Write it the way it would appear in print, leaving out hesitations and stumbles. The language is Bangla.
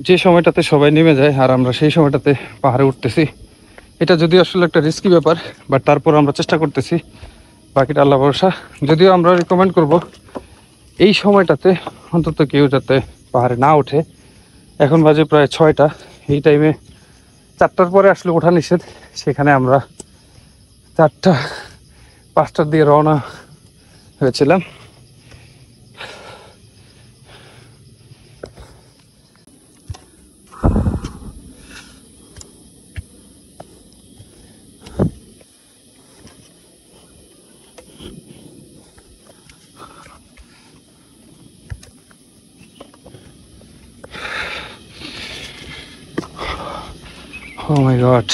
যে সময়টাতে সবাই নেমে যায় আর আমরা সেই সময়টাতে পাহাড়ে উঠতেছি। এটা যদিও আসলে একটা রিস্কি ব্যাপার, বাট তারপর আমরা চেষ্টা করতেছি, বাকিটা আল্লাহ ভরসা। যদিও আমরা রিকমেন্ড করব এই সময়টাতে অন্তত কেউ যাতে পাহাড়ে না ওঠে। এখন বাজে প্রায় 6টা, এই টাইমে 4টার পরে আসলে ওঠা নিষেধ। সেখানে আমরা 4টা 5টার দিয়ে রওনা হয়েছিলাম। Oh my god.